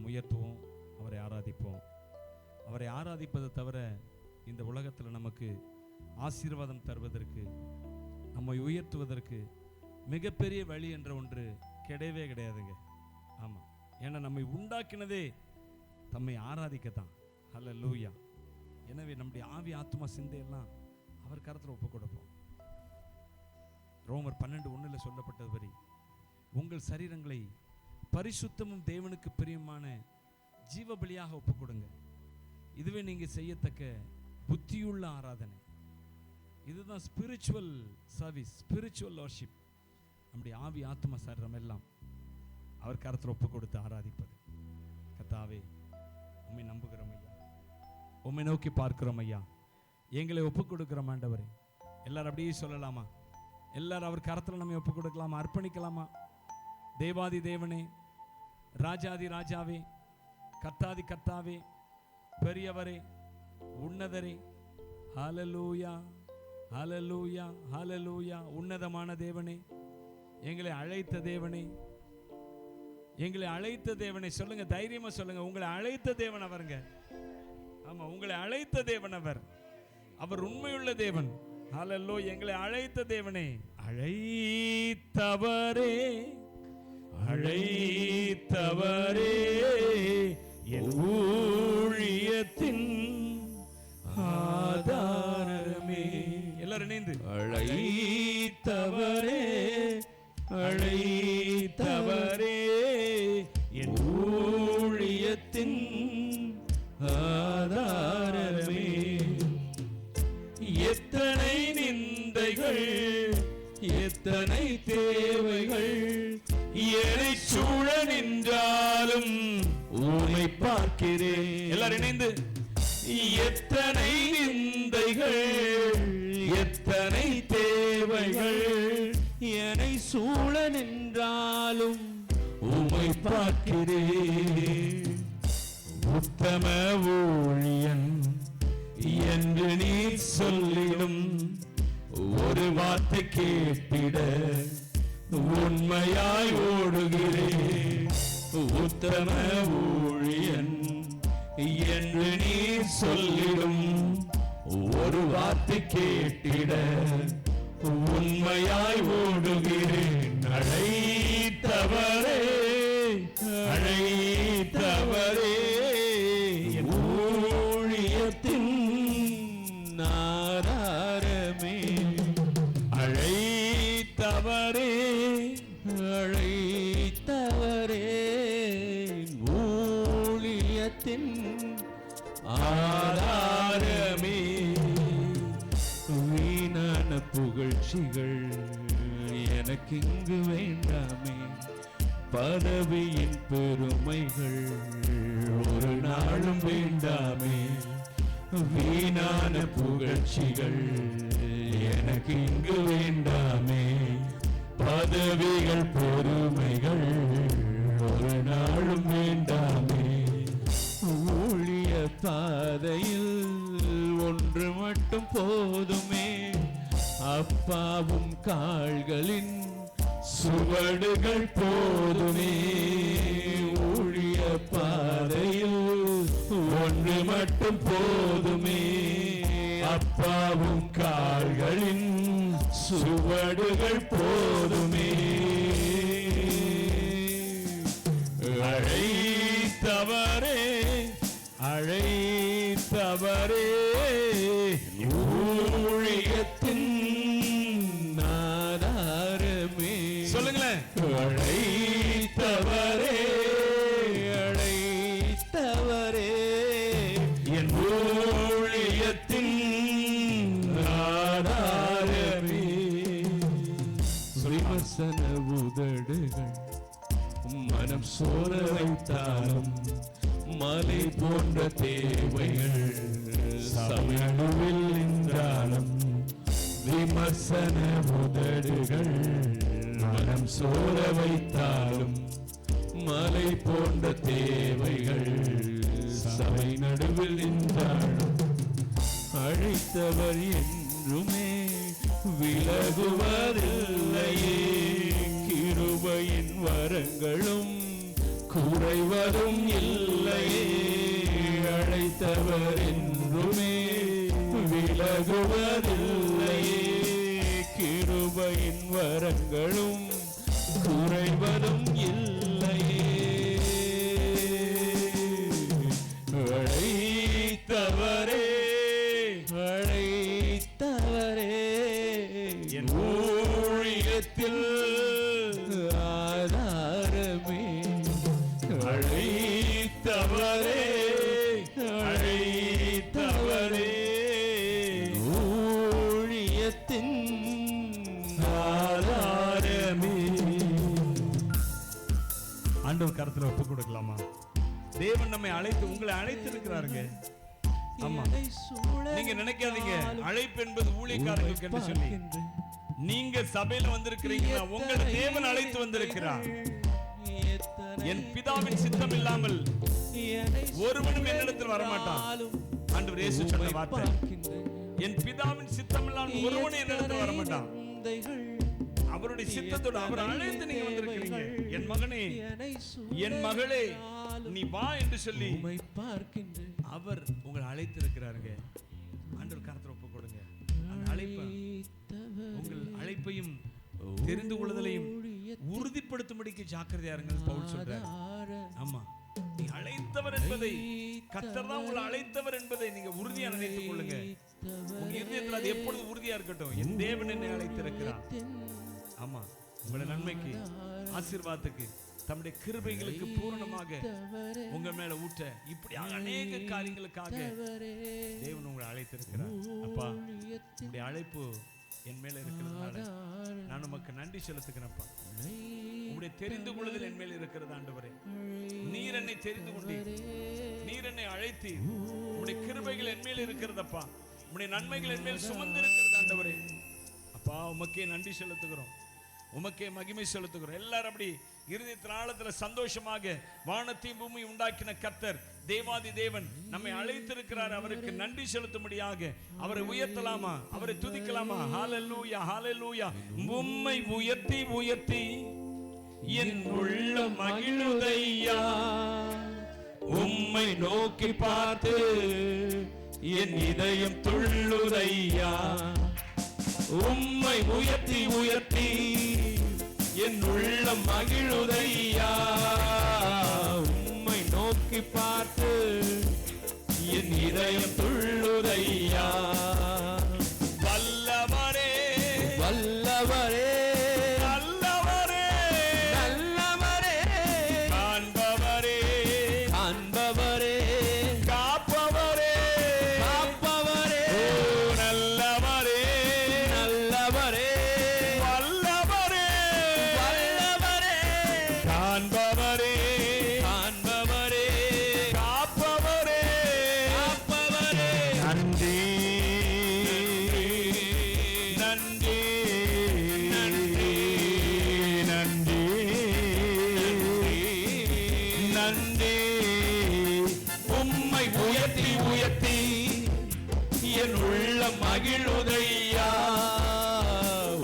உயர்த்துவோம், அவரை ஆராதிப்போம். அவரை ஆராதிப்பதை தவிர இந்த உலகத்தில் நமக்கு ஆசீர்வாதம் தருவதற்கு, நம்மை உயர்த்துவதற்கு மிகப்பெரிய வழி என்ற ஒன்று கிடையவே கிடையாதுங்க. ஆமாம், ஏன்னா நம்மை உண்டாக்கினதே தம்மை ஆராதிக்கத்தான். ஹல்லேலூயா. எனவே நம்முடைய ஆவி ஆத்மா சிந்தையெல்லாம் அவர் கரத்தில் ஒப்பு கொடுப்போம். ரோமர் 12:1 சொல்லப்பட்டதுபடி உங்கள் சரீரங்களை பரிசுத்தமும் தேவனுக்கு பிரியமான ஜீவ பலியாக ஒப்பு கொடுங்க. இதுவே நீங்க செய்யத்தக்க புத்தியுள்ள ஆராதனை. இதுதான் ஸ்பிரிச்சுவல் சர்வீஸ், ஸ்பிரிச்சுவல் வர்ஷிப். நம்முடைய ஆவி ஆத்மா சரீரம் எல்லாம் அவர் கரத்தில் ஒப்பு கொடுத்து ஆராதிப்பது. கர்த்தாவே, உம்மை நம்புகிறோம் ஐயா, உம்மை நோக்கி பார்க்கிறோம் ஐயா, எங்களை ஒப்பு கொடுக்கிறோம் ஆண்டவரே. எல்லாரும் அப்படியே சொல்லலாமா? எல்லாரும் அவர் கரத்தில் நம்மை ஒப்பு கொடுக்கலாமா? அர்ப்பணிக்கலாமா? தேவாதி தேவனே, ராஜாதி ராஜாவே, கர்த்தாதி கர்த்தாவே, பெரியவரே, உன்னதரே, ஹல்லேலூயா, ஹல்லேலூயா, ஹல்லேலூயா. உன்னதமான தேவனே, எங்களை அழைத்த தேவனே, எங்களை அழைத்த தேவனே. சொல்லுங்க, தைரியமா சொல்லுங்க, உங்களை அழைத்த தேவன் அவருங்க. ஆமா, உங்களை அழைத்த தேவன் அவர். அவர் உண்மையுள்ள தேவன். ஹல்லேலூயா. எங்களை அழைத்த தேவனே, அழைத்தவரே, அழைத்தவரே, என் ஊழியத்தின் ஆதாரமே. எல்லாரும் இணைந்து, அழைத்தவரே, அழைத்தவரே, என் ஊழியத்தின் ஆதாரமே. எத்தனை நிந்தைகள், எத்தனை தேவைகள் என்னை சூழ நின்றாலும் உம்மை பார்க்கிறேன். எல்லாரும் இணைந்து, எத்தனை நிந்தைகள், எத்தனை தேவைகள் என்னை சூழ நின்றாலும் உம்மை பார்க்கிறேன். உத்தம ஊழியன் என்று நீ சொல்லிடும் ஒரு வார்த்தை கேட்டிட உண்மையாய் ஓடுகிறேன். உத்தம ஊழியன் என்று நீ சொல்லிடும் ஒரு வார்த்தை கேட்டிட உண்மையாய் ஓடுகிறேன். அழைத்தவரே, அழைத்தவரே, ஊழியத்தின் ஆதாரமே. அழைத்தவரே, அழைத்தவரே, ஊழியத்தின் ஆதாரமே. வீணான புகழ்ச்சிகள் எனக்கு இங்கு வேண்டாமே, பதவியின் பெருமைகள் ஒரு நாளும் வேண்டாமே. வீணான புகழ்ச்சிகள் எனக்கு இங்கு வேண்டாமே, பதவிகள் பெருமைகள் ஒரு நாளும் வேண்டாமே. ஊழிய பாதையில் ஒன்று மட்டும் போதுமே, அப்பாவும் கால்களின் சுவடுகள் போதுமே. ஊழிய பாதையில் ஒன்று மட்டும் போதுமே, அப்பாவும் கால்களின் சுவடுகள் போதுமே. அழைத்தவரே, அழைத்தவரே, ஊழியத்தின் ஆதாரமே. சொல்லுங்களேன், அழைத்தவரே, அழைத்தவரே, என் ஊழியத்தின் ஆதாரமே. விமர்சன உதடுகள் மனம் சோர வைத்தாலும் மலை போன்ற தேவைகள் சமயவில் நின்றாலும், விமர்சன உதடுகள் மனம் சோர வைத்தாலும் மலை போன்ற தேவைகள் சபை நடுவில் நின்றாலும், அழைத்தவர் என்றுமே விலகுவதில்லையே. கிருபையின் வரங்களும் குறைவதும் இல்லை. அழைத்தவர் என்றுமே விலகுவதில்லையே. கிருபையின் வரங்களும் குறைவதும் இல்லையே. அழைத்தவரே அழைத்தவரே என் ஊழியத்தில் ஆதாரமே. அழைத்தவரே அழைத்தவரே ஊழியத்தின் ஆதாரமே. ஆண்டவர் கரத்துல ஒப்பு கொடுக்கலாமா? தேவன் நம்மை அழைத்து, உங்களை அழைத்து இருக்கிறாருங்க. ஆமா, நீங்க நினைக்காதீங்க அழைப்பு என்பது ஊழியக்காரர்களுக்கு என்று சொல்லி. நீங்க சபையில வந்திருக்கிறீங்கன்னா உங்களை தேவன் அழைத்து வந்திருக்கிறார். என் பிதாவின் சித்தம் இல்லாமல் ஒருவனும் என்னிடத்தில் வரமாட்டான். ஆண்டவர் இயேசு சொன்ன வார்த்தை, என் பிதாவின் சித்தம் இல்லாமல் ஒருவனும் என்னிடத்தில் வரமாட்டான். அவருடைய சித்தத்தோடு அவர் அழைத்து நீங்க வந்திருக்கிறீங்க. என் மகனே, என் மகளே, நீ வா என்று சொல்லி அவர் உங்களை அழைத்து இருக்கிறாருங்க. ஆண்டவர் கரத்துல ஒப்பு கொடுங்க. அந்த அழைப்பை, உங்கள் அழைப்பையும் தெரிந்து கொள்ளுதலையும் உறுதிப்படுத்தும்படிக்கு ஜாக்கிரதையா இருங்கள் பவுல் சொல்றார். ஆமா, நீ அழைத்தவர் என்பதை, கர்த்தர் தான் உங்களை அழைத்தவர் என்பதை நீங்க உறுதியா நினைத்துக் கொள்ளுங்க. உங்க இதயத்தில் அது எப்பொழுது உறுதியா இருக்கட்டும். என் தேவன் என்னை அழைத்திருக்கிறார். ஆமா, உங்களை நன்மைக்கு, ஆசீர்வாதத்துக்கு, தம்முடைய கிருபைகளுக்கு பூரணமாக உங்க மேல ஊட்ட, இப்படியாக அநேக காரியங்களுக்காக தேவன் உங்களை அழைத்திருக்கிறார். அப்பா, உங்களுடைய அழைப்பு என் மேல இருக்கிறதுனால நான் உமக்கு நன்றி செலுத்துகிறேன்ப்பா. உங்களுடைய தெரிந்து கொள்ளுதல் என் மேல இருக்கிறது ஆண்டவரே. நீர் என்னை தெரிந்து கொண்டீர், நீர் என்னை அழைத்தீர். உங்களுடைய கிருபைகள் என் மேல இருக்கிறதப்பா. உங்களுடைய நன்மைகள் என் மேல் சுமந்து இருக்கிறது ஆண்டவரே. அப்பா, உமக்கே நன்றி செலுத்துகிறோம், உமக்கே மகிமை செலுத்துகிறோம். எல்லாரும் அப்படி இருதயத்தின் ஆழத்துல சந்தோஷமாக, வானத்தையும் பூமி உண்டாக்கின கர்த்தர் தேவாதி தேவன் நம்மை அழைத்திருக்கிறார். அவருக்கு நன்றி செலுத்தும்படியாக அவரை உயர்த்தலாமா? அவரை துதிக்கலாமா? ஹalleluya ஹalleluya. உம்மை உயர்த்தி உயர்த்தி என் உள்ளம் மகிழுதையா. உம்மை நோக்கி பார்த்து என் இதயம் துள்ளுதையா. உம்மை உயர்த்தி உயர்த்தி என் உள்ளம் மகிழுதையா. உம்மை நோக்கி பார்த்து என் இதயம் துள்ளுதையா. வல்லவரே வல்லவரே நல்லவரே நல்லவரே, காண்பவரே காண்பவரே, காப்பவரே காப்பவரே, நல்லவரே நல்லவரே, வல்லவரே வல்லவரே, காண்பவரே காண்பவரே, காப்பவரே காப்பவரே. நன்றி நன்றி நன்றி நன்றி நன்றி. உம்மை உயர்த்தி உயர்த்தி என் உள்ளம் மகிழுதையா.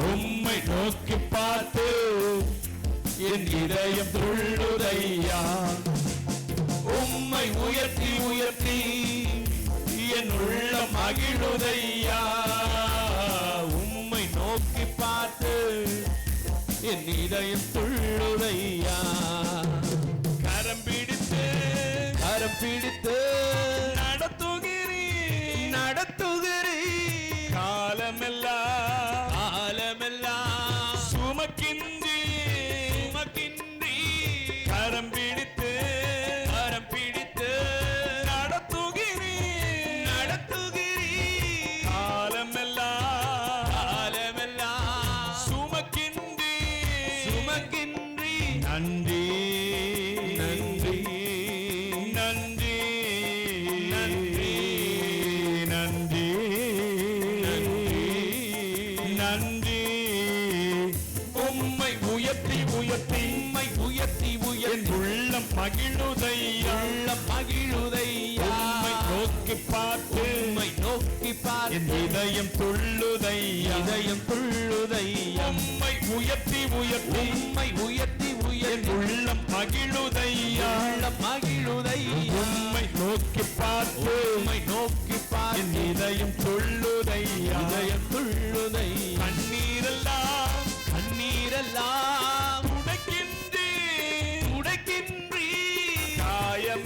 உம்மை நோக்கி பார்த்து என் இதயம் துள்ளுதையா. உம்மை உயர்த்தி உயர்த்தி என் உள்ளம் மகிழுதையா. உம்மை நோக்கி பார்த்து என் இதயம் துள்ளுதையா. கரம் பிடித்து கரம் பிடித்து நடத்துகிறீர் நடத்துகிறீர். காலமெல்லாம் காலமெல்லாம் சுமக்கின்றி சுமக்கின்றி. கரம் பிடித்து கரம் பிடித்து நடத்துகிறீர் நடத்துகிறீர். காலமெல்லாம் காலமெல்லாம் சுமக்கின்றி சுமக்கின்றி. நன்றி நன்றி நன்றி நன்றி நன்றி நன்றி. உம்மை உயர்த்தி உயர்த்தி உம்மை உயர்த்தி உயர்த்தி உள்ளம் மகிழுதையா. உள்ளம் மகிழுதையா. உம்மை நோக்கி பார்த்து உம்மை நோக்கி பார்த்து என் இதயம் துள்ளுதையா. இதயம் துள்ளுதையா. உம்மை உயர்த்தி உயர்த்தி உம்மை உயர்த்தி உயர்த்தி உள்ளம் மகிழுதையா. உள்ளம் மகிழுதையா. உம்மை நோக்கி பார்த்து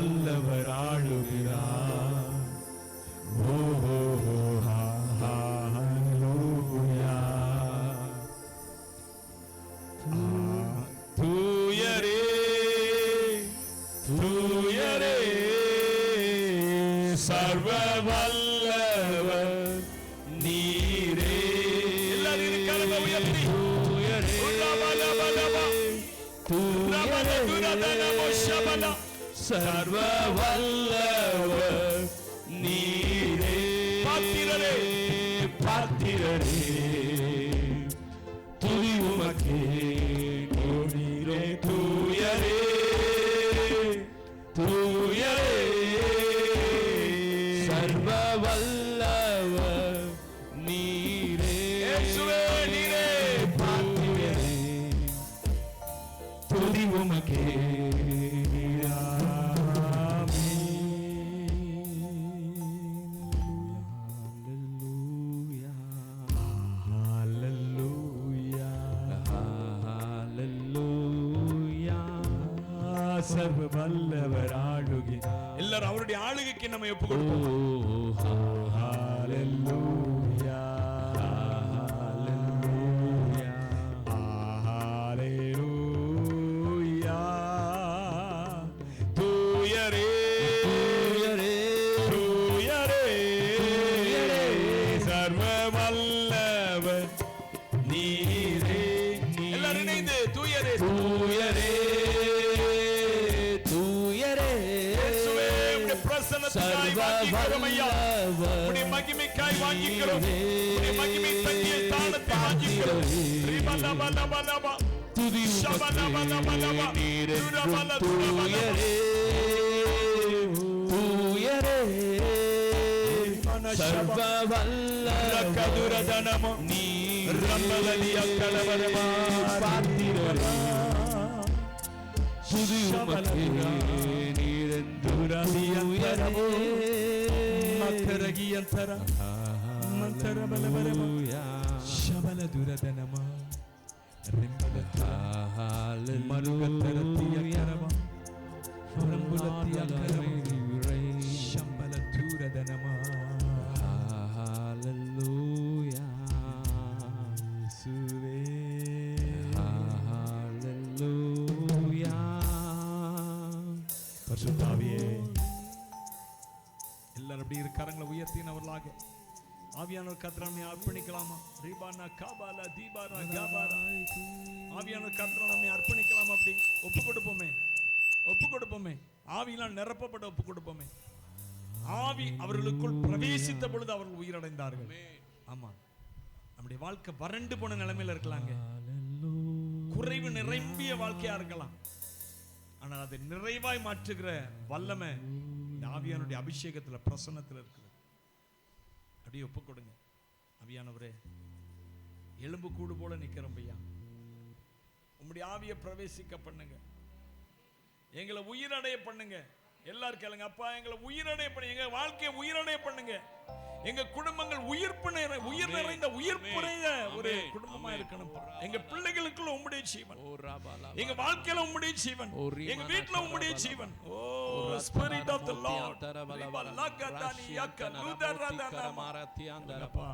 வல்லவர் ஆளுகிறார். ஓ ஹalleluya. தூயரே தூயரே சர்வ வல்லவர் நீரே. எல்லாரும் கரங்களை உயர்த்தி தூயரே தூயரே சர்வ வல்லவர் நீரே. பாத்திரரே பாத்திரரே துதி உமக்கே நீரே. தூயரே தூயரே சர்வ வல்லவர் நீரே. இயேசுவே நீரே பாத்திரரே துதி உமக்கே. சர்வ வல்லவர் ஆளுகிறார். எல்லாரும் அவருடைய ஆளுகைக்கு நம்ம ஒப்பு கொடுப்போம். ஹalleluya ஹalleluya ஹalleluya. தூயரே தூயரே தூயரே சர்வ வல்லவர் நீரே. எல்லாரும் இணைந்து தூயரே தூயரே மகிமைக்காய் வாங்கிக்கிறோம். மகிமை தங்கிய தானத்தை வாங்கிக்கிறோம். துதி தூயரே சர்வ வல்லவர் கதுரதனமோ நீர் ரம்பலலிய கலவரமா பாத்திரரே துதி உமக்கே நீரென்றுரதியரே. மக்கரகியந்தர மந்தர பலவரமா ஷபல துரதனமா ரிம்பலத்த மருகத்தரத்திய கரமா ரம்புலத்திய கரமா ஷம்பல துரதனமா. ஹalleluya இயேசுவே ஹalleluya. பரிசுத்தாவியே எல்லாரும் அப்படி இரு கரங்களை உயர்த்தினவர்களாக ஆவியானவர் கர்த்தரை அர்ப்பணிக்கலாமா? ரிபானா காபாலா தீபாரா காபாரா ஆவியானவர் கர்த்தரை அர்ப்பணிக்கலாமா? அப்படி ஒப்பு கொடுப்போமே ஆவியால் நிரப்பப்பட ஒப்பு கொடுப்போமே. ஆவி அவர்களுக்குள் பிரவேசித்த பொழுது அவர்கள் உயிரடைந்தார்கள். ஆமா, நம்முடைய வாழ்க்கை வறண்டு போன நிலைமையில இருக்கலாங்க, குறைவு நிரம்பிய வாழ்க்கையா இருக்கலாம். ஆனால் அதை நிறைவாய் மாற்றுகிற வல்லமை ஆவியானுடைய அபிஷேகத்துல பிரசன்னத்துல இருக்குது. அப்படியே ஒப்பு கொடுங்க. ஆவியானவரே எலும்பு கூடு போல நிக்கிறோம் ஐயா, உம்முடைய ஆவியை பிரவேசிக்க பண்ணுங்க, எங்களை உயிரடைய பண்ணுங்க. எல்லாரும் கேளுங்க, அப்பா எங்களை உயிரடைய பண்ணுங்க, எங்க வாழ்க்கையை உயிரடைய பண்ணுங்க, எங்க குடும்பங்கள் உயிர் நிறைந்த உயிர்ப்புடைய ஒரு குடும்பமா இருக்கணும். எங்க பிள்ளைகளுக்குள்ள உம்முடைய ஜீவன், எங்க வாழ்க்கையில உம்முடைய ஜீவன், எங்க வீட்டுல உம்முடைய ஜீவன். ஓ ஸ்பிரிட் ஆஃப் தி லார்ட் லகதானி யக்கனுதரதன மாரத்தியாந்தரப்பா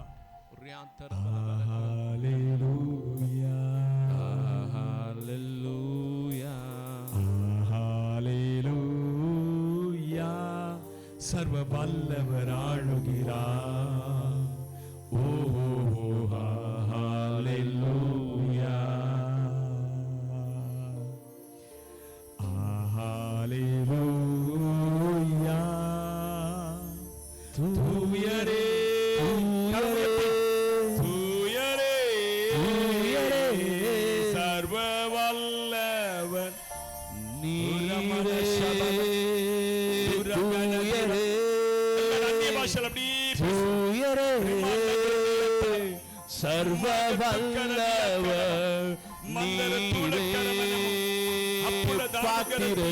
ரியாந்தர ஹalleluya ஹalleluya ஹalleluya. சர்வ வல்லவர் ஆளுகிறார். ஓ ஹalleluya ஹalleluya. தூயரே தூயரே சர்வ வல்லவர் நீரே. சர்வ வல்லவர் நீரே. பாத்திரரே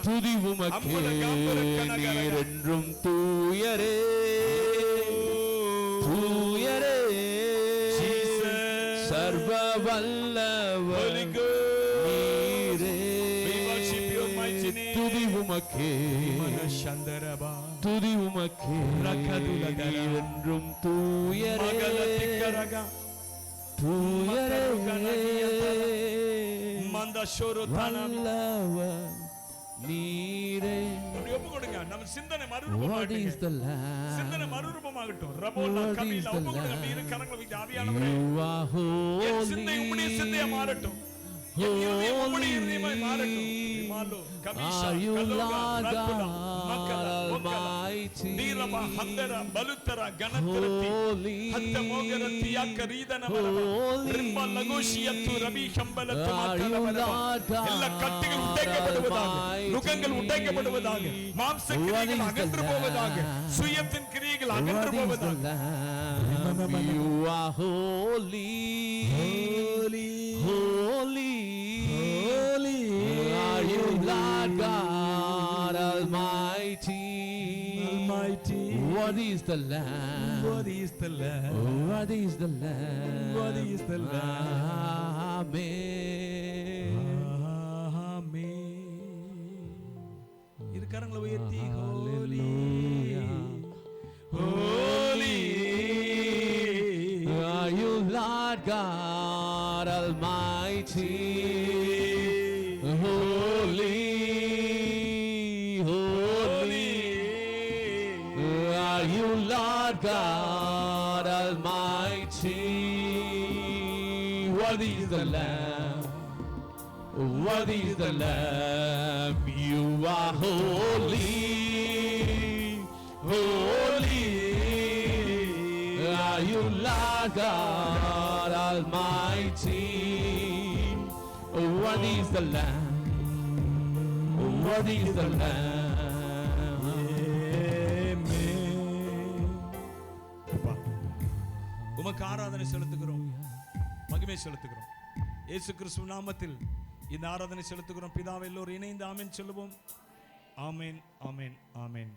துதி உமக்கே நீரென்றும் தூயரே தூயரே சர்வ வல்லவர் நீரே. துதி உமக்கே சந்தரபா துதி உமக்கே ரகதுலதர என்றும் தூயரே மகலத்திக்கரகா தூயரே மந்தஷோரோதானவர் நீரே. ஒப்பு கொடுங்க. நம்ம சிந்தனை What is மறுரூபமாகட்டும். the Lamb? சிந்தனை மறுரூபமாகட்டும். ரபோலா What கபிலா is the ஒப்பு கொடுங்க. Lamb? இரு கரங்களை வைத்து ஆவியானவரே You are என் சிந்தை உம்முடைய சிந்தையா holy. மாறட்டும். என் இருதயம் உம்முடைய இருதயமாய் மாறட்டும். விமாலோ கபிஷா Are you கலோகா Lord ரத்புலா God மக்கலா ஒக்கலா Almighty? நீரபா ஹந்தரா பலுத்தரா கனத்திரத்தி Holy. ஹத்த மோகரத்தி யாக்கரீதனவரபா Holy. ரிம்பா லகோஷியத்து rabi கம்பலத்து Are you மாத்தலவரபா Lord God எல்லா கட்டுகள் உடைக்கப்படுவதாக, Almighty? நுகங்கள் உடைக்கப்படுவதாக, மாம்ச What கிரியைகள் is the அகன்று போவதாக, Lamb? சுயத்தின் கிரியைகள் அகன்று What is the போவதாக. Lamb? You are holy. Holy, Holy. holy, Are you Lord God Almighty? Almighty. What is the Lamb? What is the Lamb? What is the Lamb? What is the Lamb? Amen. Amen. இரு கரங்களை உயர்த்தி holy, holy, Are you Lord God Almighty? Holy, holy. Are you Lord God Almighty? What is the Lamb? What is the Lamb? You are holy, holy. Are you Lord God Almighty? What is the Lamb? What is the Lamb? அப்பா, உமக்கு ஆராதனை செலுத்துகிறோம், மகிமை செலுத்துகிறோம். இயேசு கிறிஸ்து நாமத்தில் இந்த ஆராதனை செலுத்துகிறோம். பிதாவை எல்லோரும் இணைந்து ஆமென் சொல்லுவோம். ஆமென், ஆமென், ஆமென்.